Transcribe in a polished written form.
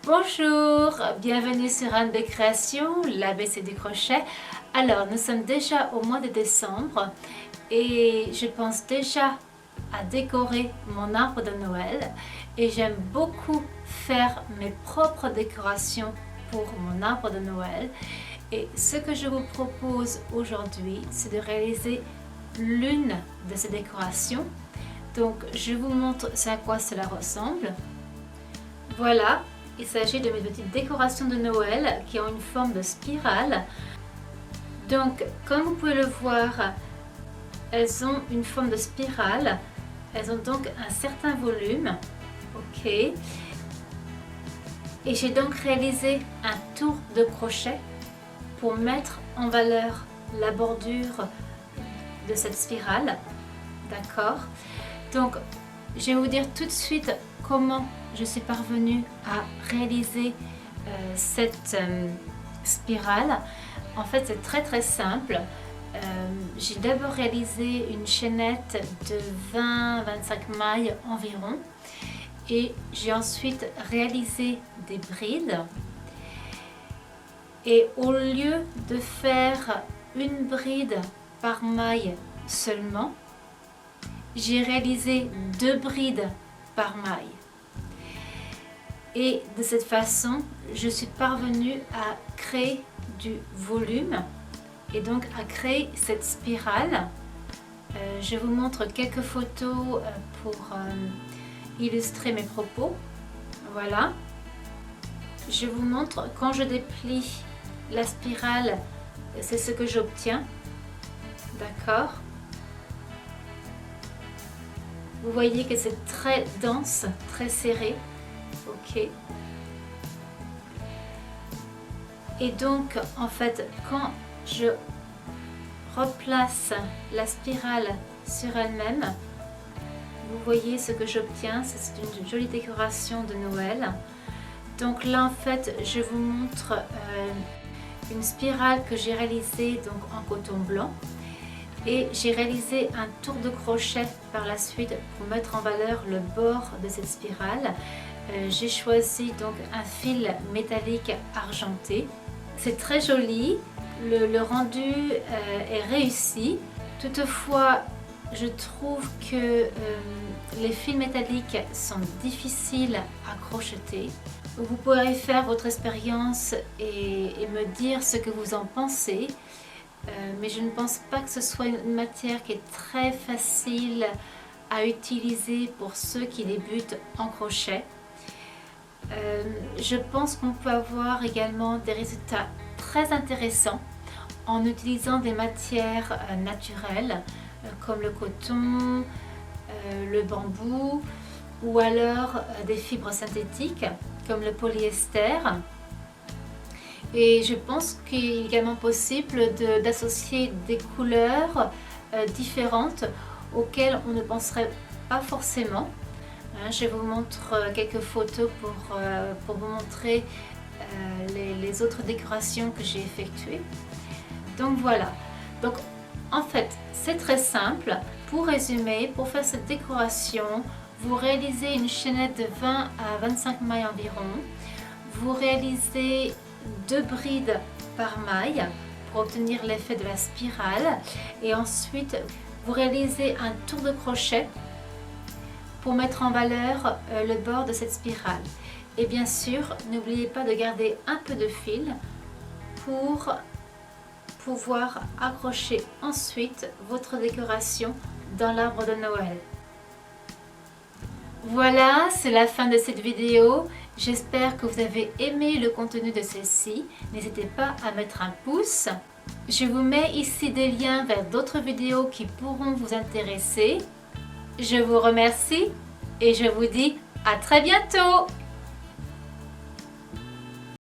Bonjour, bienvenue sur Anne de Création, l'ABC du crochet. Alors, nous sommes déjà au mois de décembre et je pense déjà à décorer mon arbre de Noël et j'aime beaucoup faire mes propres décorations pour mon arbre de Noël. Et ce que je vous propose aujourd'hui, c'est de réaliser l'une de ces décorations. Donc, je vous montre à quoi cela ressemble. Voilà. Il s'agit de mes petites décorations de Noël qui ont une forme de spirale. Donc, comme vous pouvez le voir, elles ont une forme de spirale. Elles ont donc un certain volume. Ok. Et j'ai donc réalisé un tour de crochet pour mettre en valeur la bordure de cette spirale. D'accord? Donc, je vais vous dire tout de suite comment je suis parvenue à réaliser cette spirale. En fait, c'est très simple. J'ai d'abord réalisé une chaînette de 20-25 mailles environ et j'ai ensuite réalisé des brides. Et au lieu de faire une bride par maille seulement, j'ai réalisé 2 brides par maille. Et de cette façon, je suis parvenue à créer du volume et donc à créer cette spirale. Je vous montre quelques photos pour illustrer mes propos. Voilà. Je vous montre quand je déplie la spirale, c'est ce que j'obtiens. D'accord? Vous voyez que c'est très dense, très serré. Ok. Et donc, en fait, quand je replace la spirale sur elle-même, vous voyez ce que j'obtiens. C'est une jolie décoration de Noël. Donc là, en fait, je vous montre une spirale que j'ai réalisée donc en coton blanc. Et j'ai réalisé un tour de crochet par la suite pour mettre en valeur le bord de cette spirale. J'ai choisi donc un fil métallique argenté. C'est très joli, le rendu est réussi. Toutefois, je trouve que les fils métalliques sont difficiles à crocheter. Vous pourrez faire votre expérience et me dire ce que vous en pensez. Mais je ne pense pas que ce soit une matière qui est très facile à utiliser pour ceux qui débutent en crochet. Je pense qu'on peut avoir également des résultats très intéressants en utilisant des matières naturelles comme le coton, le bambou ou alors des fibres synthétiques comme le polyester. Et je pense qu'il est également possible d'associer des couleurs différentes auxquelles on ne penserait pas forcément. Je vous montre quelques photos pour vous montrer les autres décorations que j'ai effectuées. Donc voilà. Donc en fait, c'est très simple. Pour résumer, pour faire cette décoration, vous réalisez une chaînette de 20 à 25 mailles environ. Vous réalisez 2 brides par maille pour obtenir l'effet de la spirale et ensuite vous réalisez un tour de crochet pour mettre en valeur le bord de cette spirale. Et bien sûr, n'oubliez pas de garder un peu de fil pour pouvoir accrocher ensuite votre décoration dans l'arbre de Noël. Voilà, c'est la fin de cette vidéo. J'espère que vous avez aimé le contenu de celle-ci. N'hésitez pas à mettre un pouce. Je vous mets ici des liens vers d'autres vidéos qui pourront vous intéresser. Je vous remercie et je vous dis à très bientôt!